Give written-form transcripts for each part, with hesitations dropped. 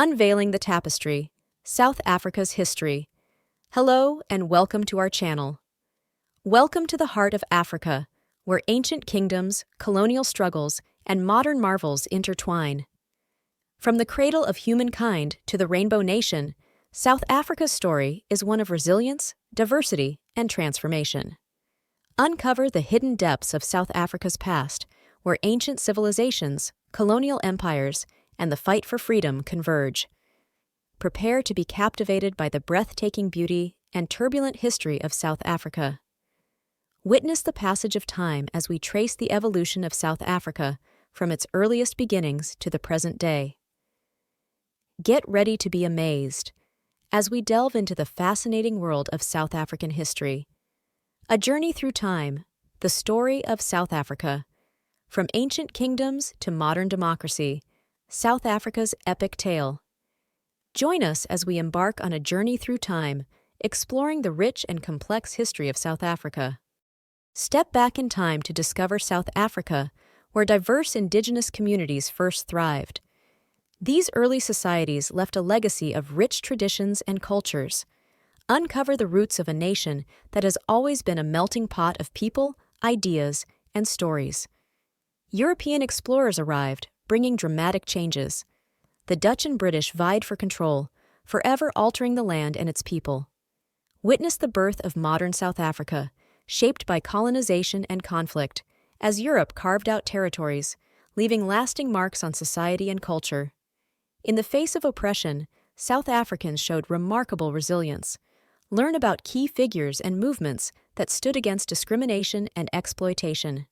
Unveiling the Tapestry, South Africa's History. Hello and welcome to our channel. Welcome to the heart of Africa, where ancient kingdoms, colonial struggles, and modern marvels intertwine. From the cradle of humankind to the Rainbow Nation, South Africa's story is one of resilience, diversity, and transformation. Uncover the hidden depths of South Africa's past, where ancient civilizations, colonial empires, and the fight for freedom converge. Prepare to be captivated by the breathtaking beauty and turbulent history of South Africa. Witness the passage of time as we trace the evolution of South Africa from its earliest beginnings to the present day. Get ready to be amazed as we delve into the fascinating world of South African history. A journey through time, the story of South Africa. From ancient kingdoms to modern democracy, South Africa's epic tale. Join us as we embark on a journey through time, exploring the rich and complex history of South Africa. Step back in time to discover South Africa, where diverse indigenous communities first thrived. These early societies left a legacy of rich traditions and cultures. Uncover the roots of a nation that has always been a melting pot of people, ideas, and stories. European explorers arrived, bringing dramatic changes. The Dutch and British vied for control, forever altering the land and its people. Witness the birth of modern South Africa, shaped by colonization and conflict, as Europe carved out territories, leaving lasting marks on society and culture. In the face of oppression, South Africans showed remarkable resilience. Learn about key figures and movements that stood against discrimination and exploitation.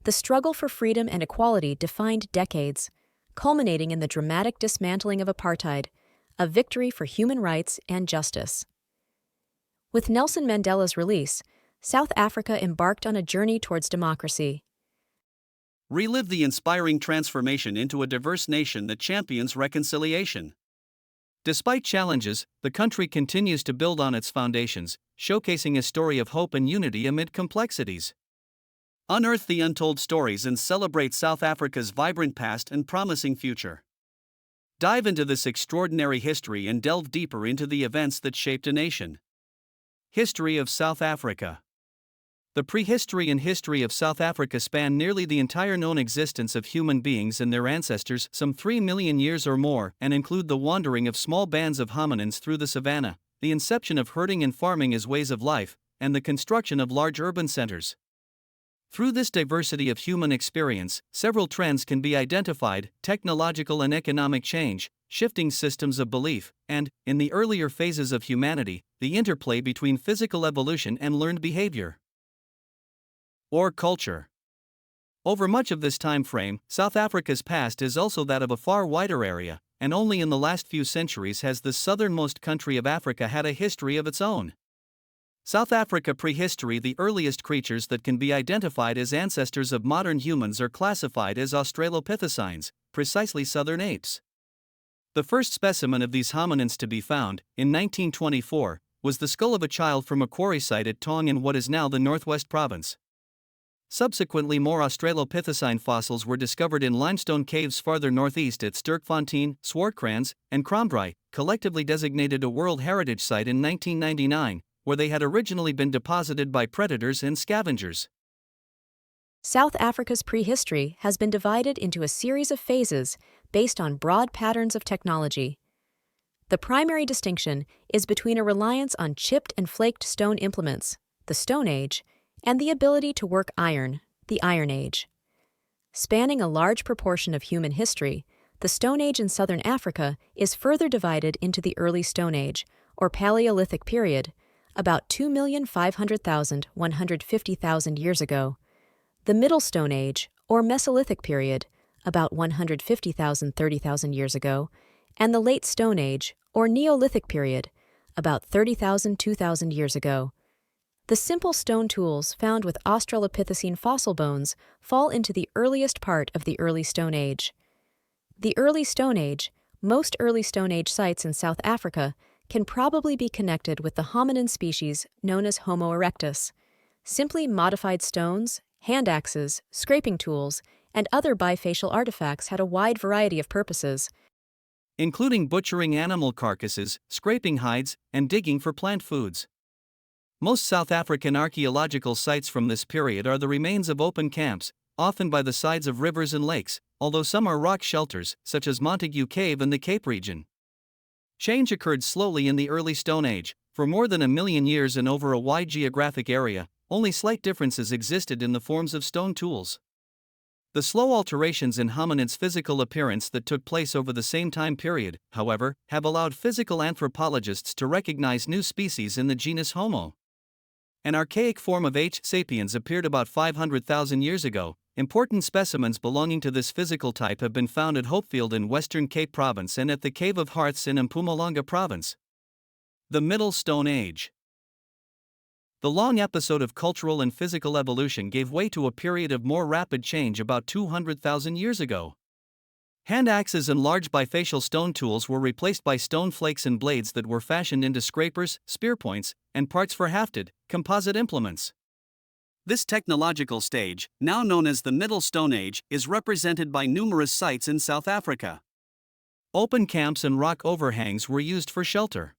The struggle for freedom and equality defined decades, culminating in the dramatic dismantling of apartheid, a victory for human rights and justice. With Nelson Mandela's release, South Africa embarked on a journey towards democracy. Relive the inspiring transformation into a diverse nation that champions reconciliation. Despite challenges, the country continues to build on its foundations, showcasing a story of hope and unity amid complexities. Unearth the untold stories and celebrate South Africa's vibrant past and promising future. Dive into this extraordinary history and delve deeper into the events that shaped a nation. History of South Africa. The prehistory and history of South Africa span nearly the entire known existence of human beings and their ancestors, some 3 million years or more, and include the wandering of small bands of hominins through the savanna, the inception of herding and farming as ways of life, and the construction of large urban centers. Through this diversity of human experience, several trends can be identified: technological and economic change, shifting systems of belief, and, in the earlier phases of humanity, the interplay between physical evolution and learned behavior. Or culture. Over much of this time frame, South Africa's past is also that of a far wider area, and only in the last few centuries has the southernmost country of Africa had a history of its own. South Africa prehistory. The earliest creatures that can be identified as ancestors of modern humans are classified as Australopithecines, precisely southern apes. The first specimen of these hominins to be found, in 1924, was the skull of a child from a quarry site at Tong in what is now the Northwest Province. Subsequently, more Australopithecine fossils were discovered in limestone caves farther northeast at Sterkfontein, Swartkrans, and Kromdraai, collectively designated a World Heritage Site in 1999, where they had originally been deposited by predators and scavengers. South Africa's prehistory has been divided into a series of phases based on broad patterns of technology. The primary distinction is between a reliance on chipped and flaked stone implements, the Stone Age, and the ability to work iron, the Iron Age. Spanning a large proportion of human history, the Stone Age in southern Africa is further divided into the Early Stone Age, or Paleolithic period, about 2,500,000 to 150,000 years ago, the Middle Stone Age, or Mesolithic period, about 150,000 to 30,000 years ago, and the Late Stone Age, or Neolithic period, about 30,000 to 2,000 years ago. The simple stone tools found with Australopithecine fossil bones fall into the earliest part of the Early Stone Age. The Early Stone Age, most Early Stone Age sites in South Africa, can probably be connected with the hominin species known as Homo erectus. Simply modified stones, hand axes, scraping tools, and other bifacial artifacts had a wide variety of purposes. including butchering animal carcasses, scraping hides, and digging for plant foods. Most South African archaeological sites from this period are the remains of open camps, often by the sides of rivers and lakes, although some are rock shelters, such as Montague Cave in the Cape region. Change occurred slowly in the early Stone Age. For more than 1,000,000 years and over a wide geographic area, only slight differences existed in the forms of stone tools. The slow alterations in hominids' physical appearance that took place over the same time period, however, have allowed physical anthropologists to recognize new species in the genus Homo. An archaic form of H. sapiens appeared about 500,000 years ago. Important specimens belonging to this physical type have been found at Hopefield in Western Cape Province and at the Cave of Hearths in Mpumalanga Province. The Middle Stone Age. The long episode of cultural and physical evolution gave way to a period of more rapid change about 200,000 years ago. Hand axes and large bifacial stone tools were replaced by stone flakes and blades that were fashioned into scrapers, spear points, and parts for hafted, composite implements. This technological stage, now known as the Middle Stone Age, is represented by numerous sites in South Africa. Open camps and rock overhangs were used for shelter.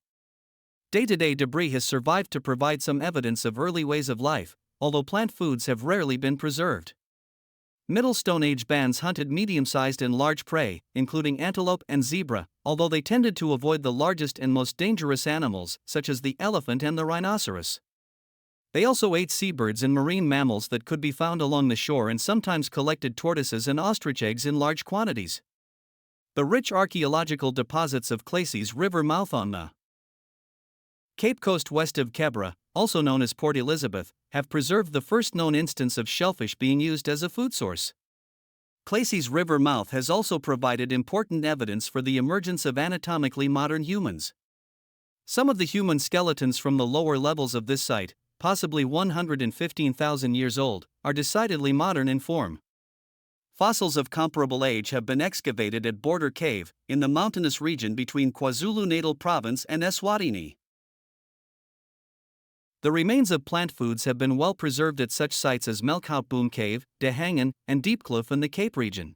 Day-to-day debris has survived to provide some evidence of early ways of life, although plant foods have rarely been preserved. Middle Stone Age bands hunted medium-sized and large prey, including antelope and zebra, although they tended to avoid the largest and most dangerous animals, such as the elephant and the rhinoceros. They also ate seabirds and marine mammals that could be found along the shore and sometimes collected tortoises and ostrich eggs in large quantities. The rich archaeological deposits of Clayse's River mouth on the Cape Coast west of Kebra, also known as Port Elizabeth, have preserved the first known instance of shellfish being used as a food source. Clayse's River mouth has also provided important evidence for the emergence of anatomically modern humans. Some of the human skeletons from the lower levels of this site, possibly 115,000 years old, are decidedly modern in form. Fossils of comparable age have been excavated at Border Cave, in the mountainous region between KwaZulu-Natal Province and Eswatini. The remains of plant foods have been well preserved at such sites as Melkhoutboom Cave, De Hangen, and Diepkloof in the Cape region.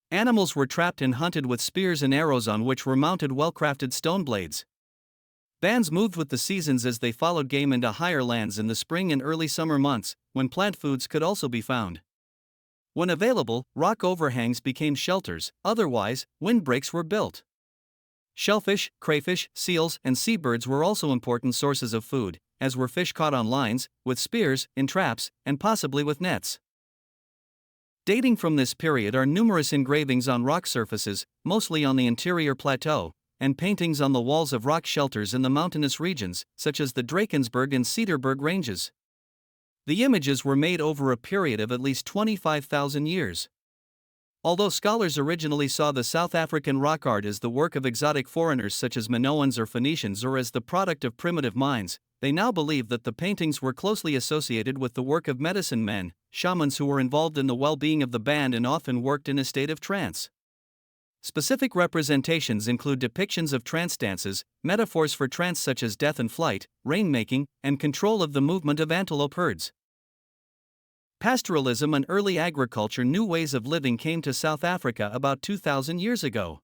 Animals were trapped and hunted with spears and arrows on which were mounted well-crafted stone blades. Bands moved with the seasons as they followed game into higher lands in the spring and early summer months, when plant foods could also be found. When available, rock overhangs became shelters, otherwise, windbreaks were built. Shellfish, crayfish, seals, and seabirds were also important sources of food, as were fish caught on lines, with spears, in traps, and possibly with nets. Dating from this period are numerous engravings on rock surfaces, mostly on the interior plateau, and paintings on the walls of rock shelters in the mountainous regions, such as the Drakensberg and Cedarburg ranges. The images were made over a period of at least 25,000 years. Although scholars originally saw the South African rock art as the work of exotic foreigners such as Minoans or Phoenicians or as the product of primitive minds, they now believe that the paintings were closely associated with the work of medicine men, shamans who were involved in the well-being of the band and often worked in a state of trance. Specific representations include depictions of trance dances, metaphors for trance such as death and flight, rainmaking, and control of the movement of antelope herds. Pastoralism and early agriculture. New ways of living came to South Africa about 2,000 years ago.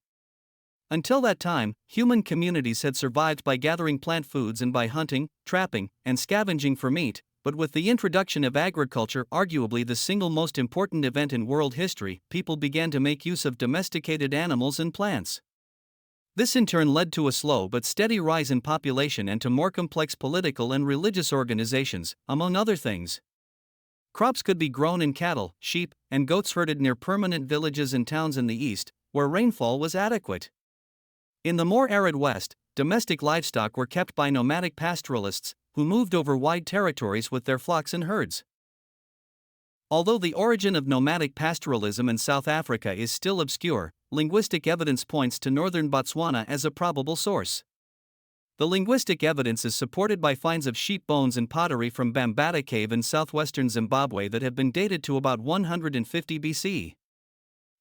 Until that time, human communities had survived by gathering plant foods and by hunting, trapping, and scavenging for meat, but with the introduction of agriculture, arguably the single most important event in world history, people began to make use of domesticated animals and plants. This in turn led to a slow but steady rise in population and to more complex political and religious organizations, among other things. Crops could be grown in cattle, sheep, and goats herded near permanent villages and towns in the east, where rainfall was adequate. In the more arid west, domestic livestock were kept by nomadic pastoralists, who moved over wide territories with their flocks and herds. Although the origin of nomadic pastoralism in South Africa is still obscure, linguistic evidence points to northern Botswana as a probable source. The linguistic evidence is supported by finds of sheep bones and pottery from Bambata Cave in southwestern Zimbabwe that have been dated to about 150 BC.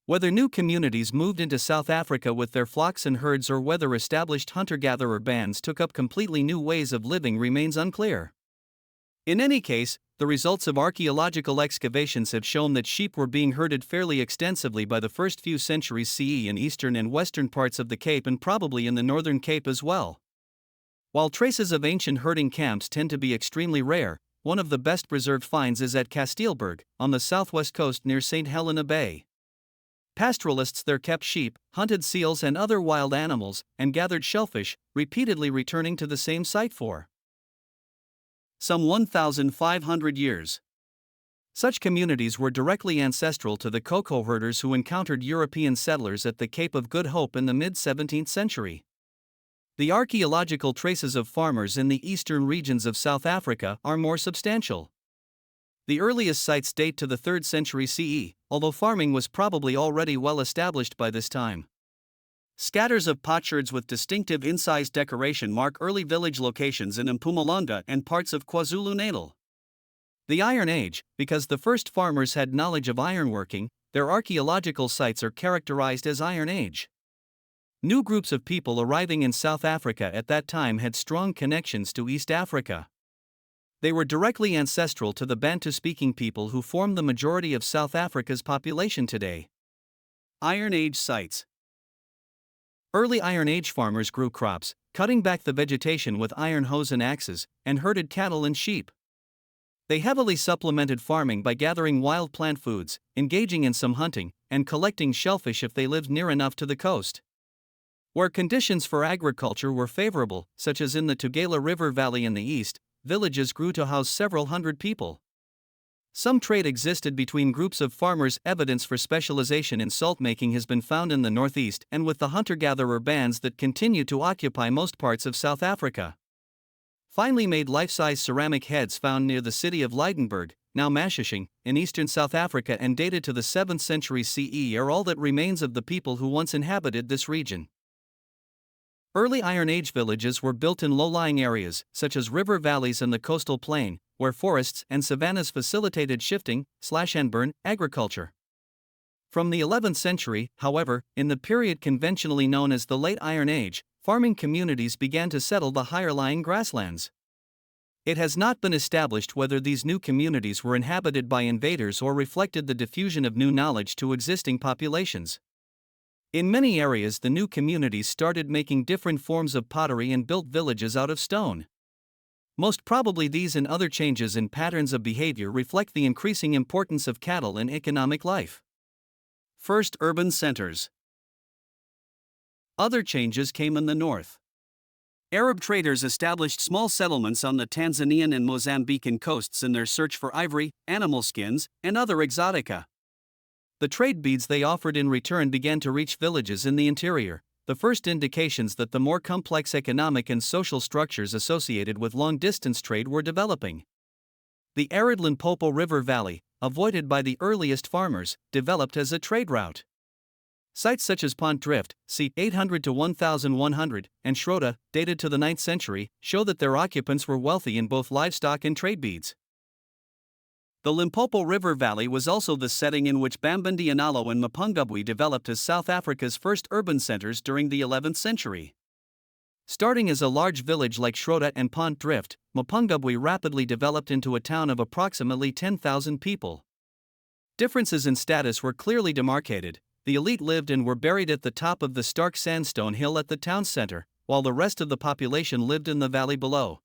Whether new communities moved into South Africa with their flocks and herds or whether established hunter-gatherer bands took up completely new ways of living remains unclear. In any case, the results of archaeological excavations have shown that sheep were being herded fairly extensively by the first few centuries CE in eastern and western parts of the Cape and probably in the northern Cape as well. While traces of ancient herding camps tend to be extremely rare, one of the best preserved finds is at Casteelberg, on the southwest coast near St. Helena Bay. Pastoralists there kept sheep, hunted seals and other wild animals, and gathered shellfish, repeatedly returning to the same site for some 1,500 years. Such communities were directly ancestral to the cocoa herders who encountered European settlers at the Cape of Good Hope in the mid-17th century. The archaeological traces of farmers in the eastern regions of South Africa are more substantial. The earliest sites date to the 3rd century CE, although farming was probably already well established by this time. Scatters of potsherds with distinctive incised decoration mark early village locations in Mpumalanga and parts of KwaZulu-Natal. The Iron Age, because the first farmers had knowledge of ironworking, their archaeological sites are characterized as Iron Age. New groups of people arriving in South Africa at that time had strong connections to East Africa. They were directly ancestral to the Bantu-speaking people who form the majority of South Africa's population today. Iron Age sites. Early Iron Age farmers grew crops, cutting back the vegetation with iron hoes and axes, and herded cattle and sheep. They heavily supplemented farming by gathering wild plant foods, engaging in some hunting, and collecting shellfish if they lived near enough to the coast. Where conditions for agriculture were favorable, such as in the Tugela River Valley in the east, villages grew to house several hundred people. Some trade existed between groups of farmers. Evidence for specialization in salt making has been found in the northeast and with the hunter-gatherer bands that continue to occupy most parts of South Africa. Finely made life-size ceramic heads found near the city of Lydenburg, now Mashishing, in eastern South Africa and dated to the 7th century CE are all that remains of the people who once inhabited this region. Early Iron Age villages were built in low-lying areas, such as river valleys and the coastal plain, where forests and savannas facilitated shifting, slash-and-burn, agriculture. From the 11th century, however, in the period conventionally known as the Late Iron Age, farming communities began to settle the higher-lying grasslands. It has not been established whether these new communities were inhabited by invaders or reflected the diffusion of new knowledge to existing populations. In many areas, the new communities started making different forms of pottery and built villages out of stone. Most probably these and other changes in patterns of behavior reflect the increasing importance of cattle in economic life. First urban centers. Other changes came in the north. Arab traders established small settlements on the Tanzanian and Mozambican coasts in their search for ivory, animal skins, and other exotica. The trade beads they offered in return began to reach villages in the interior, the first indications that the more complex economic and social structures associated with long-distance trade were developing. The arid Limpopo River Valley, avoided by the earliest farmers, developed as a trade route. Sites such as Pont Drift, c. 800 to 1100, and Schroeder, dated to the 9th century, show that their occupants were wealthy in both livestock and trade beads. The Limpopo River Valley was also the setting in which Bambandianalo and Mapungubwe developed as South Africa's first urban centers during the 11th century. Starting as a large village like Schroeder and Pont Drift, Mapungubwe rapidly developed into a town of approximately 10,000 people. Differences in status were clearly demarcated. The elite lived and were buried at the top of the stark sandstone hill at the town center, while the rest of the population lived in the valley below.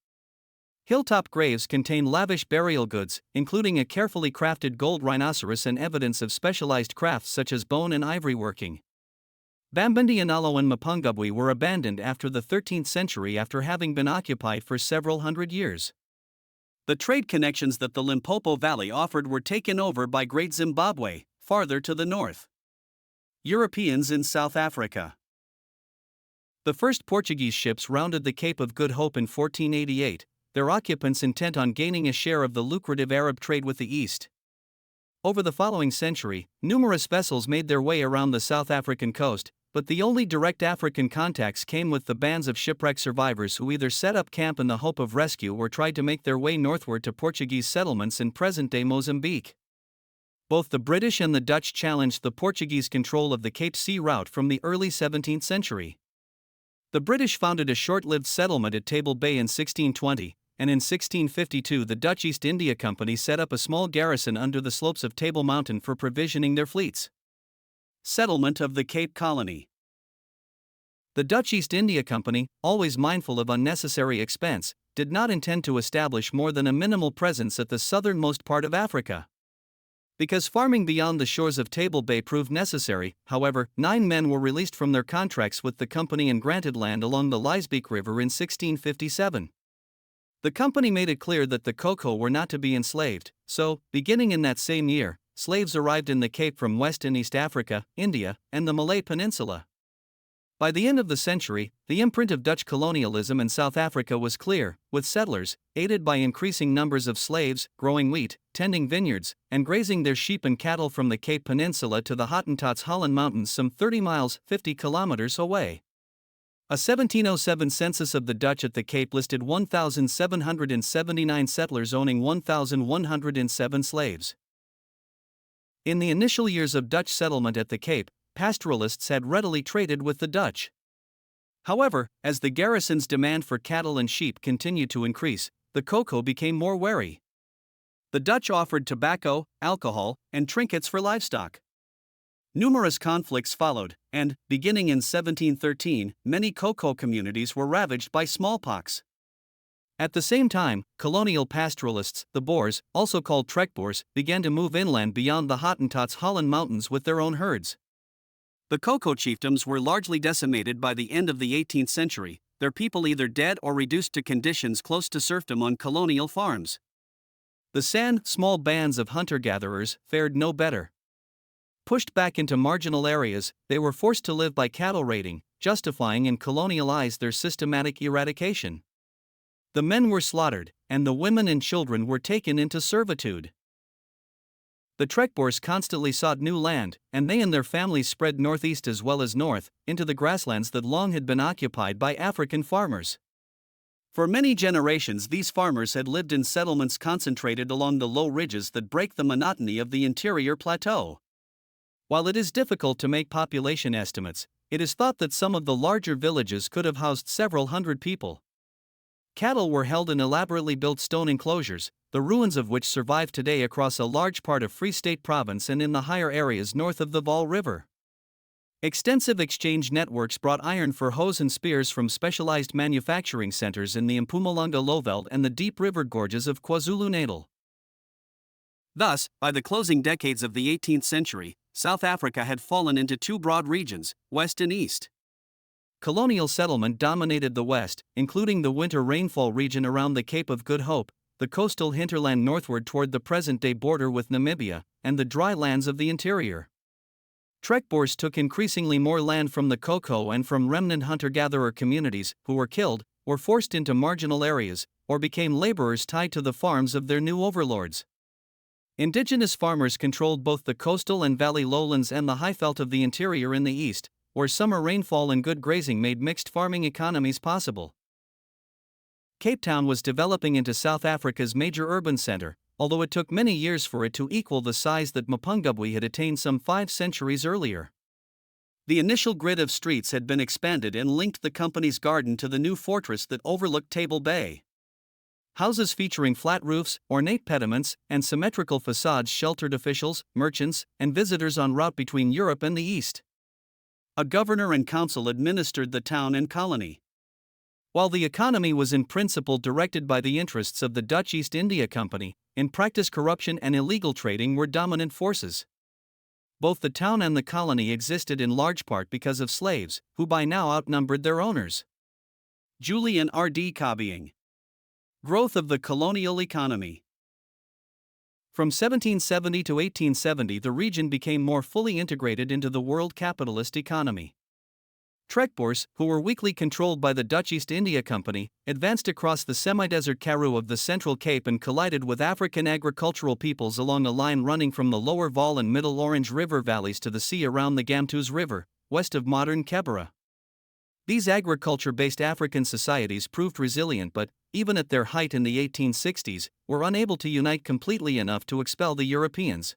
Hilltop graves contain lavish burial goods, including a carefully crafted gold rhinoceros and evidence of specialized crafts such as bone and ivory working. Bambandianalo and Mapungubwe were abandoned after the 13th century after having been occupied for several hundred years. The trade connections that the Limpopo Valley offered were taken over by Great Zimbabwe, farther to the north. Europeans in South Africa. The first Portuguese ships rounded the Cape of Good Hope in 1488, their occupants intent on gaining a share of the lucrative Arab trade with the East. Over the following century, numerous vessels made their way around the South African coast, but the only direct African contacts came with the bands of shipwreck survivors who either set up camp in the hope of rescue or tried to make their way northward to Portuguese settlements in present-day Mozambique. Both the British and the Dutch challenged the Portuguese control of the Cape Sea route from the early 17th century. The British founded a short-lived settlement at Table Bay in 1620, and in 1652 the Dutch East India Company set up a small garrison under the slopes of Table Mountain for provisioning their fleets. Settlement of the Cape Colony. The Dutch East India Company, always mindful of unnecessary expense, did not intend to establish more than a minimal presence at the southernmost part of Africa. Because farming beyond the shores of Table Bay proved necessary, however, 9 men were released from their contracts with the company and granted land along the Liesbeek River in 1657. The company made it clear that the cocoa were not to be enslaved, so, beginning in that same year, slaves arrived in the Cape from West and East Africa, India, and the Malay Peninsula. By the end of the century, the imprint of Dutch colonialism in South Africa was clear, with settlers, aided by increasing numbers of slaves, growing wheat, tending vineyards, and grazing their sheep and cattle from the Cape Peninsula to the Hottentots Holland Mountains some 30 miles, 50 kilometers away. A 1707 census of the Dutch at the Cape listed 1,779 settlers owning 1,107 slaves. In the initial years of Dutch settlement at the Cape, pastoralists had readily traded with the Dutch. However, as the garrison's demand for cattle and sheep continued to increase, the cocoa became more wary. The Dutch offered tobacco, alcohol, and trinkets for livestock. Numerous conflicts followed, and, beginning in 1713, many cocoa communities were ravaged by smallpox. At the same time, colonial pastoralists, the Boers, also called trekboers, began to move inland beyond the Hottentots Holland Mountains with their own herds. The cocoa chiefdoms were largely decimated by the end of the 18th century, their people either dead or reduced to conditions close to serfdom on colonial farms. The San, small bands of hunter-gatherers, fared no better. Pushed back into marginal areas, they were forced to live by cattle raiding, justifying in colonial eyes their systematic eradication. The men were slaughtered, and the women and children were taken into servitude. The trekboers constantly sought new land, and they and their families spread northeast as well as north, into the grasslands that long had been occupied by African farmers. For many generations these farmers had lived in settlements concentrated along the low ridges that break the monotony of the interior plateau. While it is difficult to make population estimates, it is thought that some of the larger villages could have housed several hundred people. Cattle were held in elaborately built stone enclosures, the ruins of which survive today across a large part of Free State Province and in the higher areas north of the Vaal River. Extensive exchange networks brought iron for hoes and spears from specialized manufacturing centers in the Mpumalanga Lowveld and the deep river gorges of KwaZulu-Natal. Thus, by the closing decades of the 18th century, South Africa had fallen into 2 broad regions, West and East. Colonial settlement dominated the West, including the winter rainfall region around the Cape of Good Hope, the coastal hinterland northward toward the present-day border with Namibia, and the dry lands of the interior. Trekboers took increasingly more land from the cocoa and from remnant hunter-gatherer communities, who were killed, or forced into marginal areas, or became laborers tied to the farms of their new overlords. Indigenous farmers controlled both the coastal and valley lowlands and the highveld of the interior in the east, where summer rainfall and good grazing made mixed farming economies possible. Cape Town was developing into South Africa's major urban center, although it took many years for it to equal the size that Mapungubwe had attained some 5 centuries earlier. The initial grid of streets had been expanded and linked the company's garden to the new fortress that overlooked Table Bay. Houses featuring flat roofs, ornate pediments, and symmetrical facades sheltered officials, merchants, and visitors en route between Europe and the East. A governor and council administered the town and colony. While the economy was in principle directed by the interests of the Dutch East India Company, in practice corruption and illegal trading were dominant forces. Both the town and the colony existed in large part because of slaves, who by now outnumbered their owners. Julian R.D. Copying. Growth of the colonial economy. From 1770 to 1870 the region became more fully integrated into the world capitalist economy. Trekboers, who were weakly controlled by the Dutch East India Company, advanced across the semi-desert Karoo of the Central Cape and collided with African agricultural peoples along a line running from the lower Vaal and middle Orange River valleys to the sea around the Gamtoos River, west of modern Kebera. These agriculture-based African societies proved resilient but, even at their height in the 1860s, were unable to unite completely enough to expel the Europeans.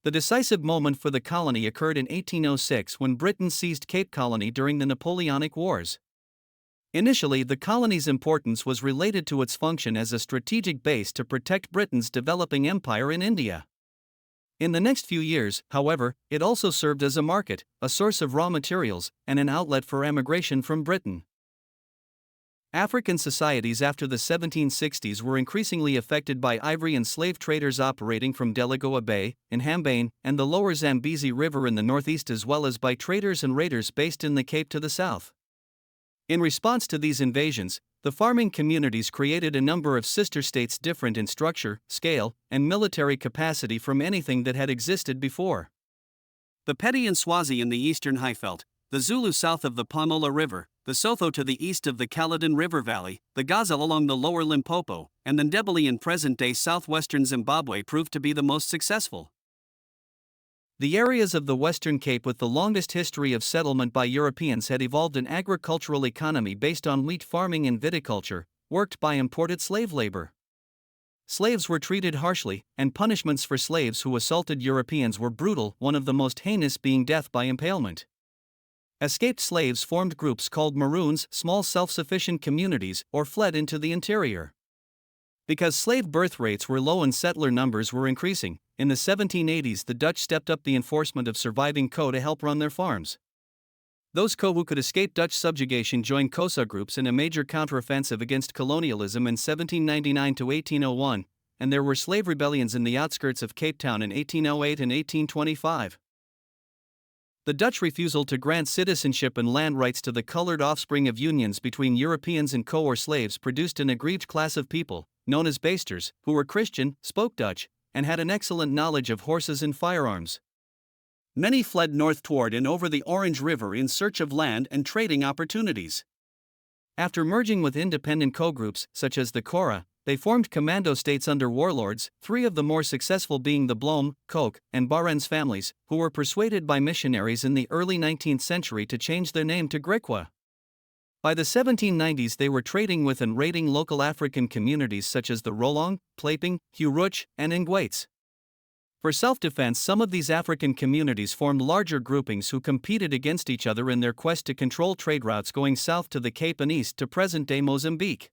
The decisive moment for the colony occurred in 1806 when Britain seized Cape Colony during the Napoleonic Wars. Initially, the colony's importance was related to its function as a strategic base to protect Britain's developing empire in India. In the next few years, however, it also served as a market, a source of raw materials, and an outlet for emigration from Britain. African societies after the 1760s were increasingly affected by ivory and slave traders operating from Delagoa Bay, in Hambane, and the lower Zambezi River in the northeast, as well as by traders and raiders based in the Cape to the south. In response to these invasions, the farming communities created a number of sister states different in structure, scale, and military capacity from anything that had existed before. The Pedi and Swazi in the eastern Highveld, the Zulu south of the Pomola River, the Sotho to the east of the Caledon River Valley, the Gaza along the lower Limpopo, and the Ndebele in present-day southwestern Zimbabwe proved to be the most successful. The areas of the Western Cape with the longest history of settlement by Europeans had evolved an agricultural economy based on wheat farming and viticulture, worked by imported slave labor. Slaves were treated harshly, and punishments for slaves who assaulted Europeans were brutal, one of the most heinous being death by impalement. Escaped slaves formed groups called Maroons, small self-sufficient communities, or fled into the interior. Because slave birth rates were low and settler numbers were increasing, in the 1780s the Dutch stepped up the enforcement of surviving Co to help run their farms. Those Co who could escape Dutch subjugation joined Xhosa groups in a major counteroffensive against colonialism in 1799 to 1801, and there were slave rebellions in the outskirts of Cape Town in 1808 and 1825. The Dutch refusal to grant citizenship and land rights to the colored offspring of unions between Europeans and Co or slaves produced an aggrieved class of people, known as Basters, who were Christian, spoke Dutch, and had an excellent knowledge of horses and firearms. Many fled north toward and over the Orange River in search of land and trading opportunities. After merging with independent Co groups, such as the Cora, they formed commando states under warlords, three of the more successful being the Blom, Koch, and Barents families, who were persuaded by missionaries in the early 19th century to change their name to Griqua. By the 1790s they were trading with and raiding local African communities such as the Rolong, Plaping, Huruch, and Ingwaits. For self-defense, some of these African communities formed larger groupings who competed against each other in their quest to control trade routes going south to the Cape and east to present-day Mozambique.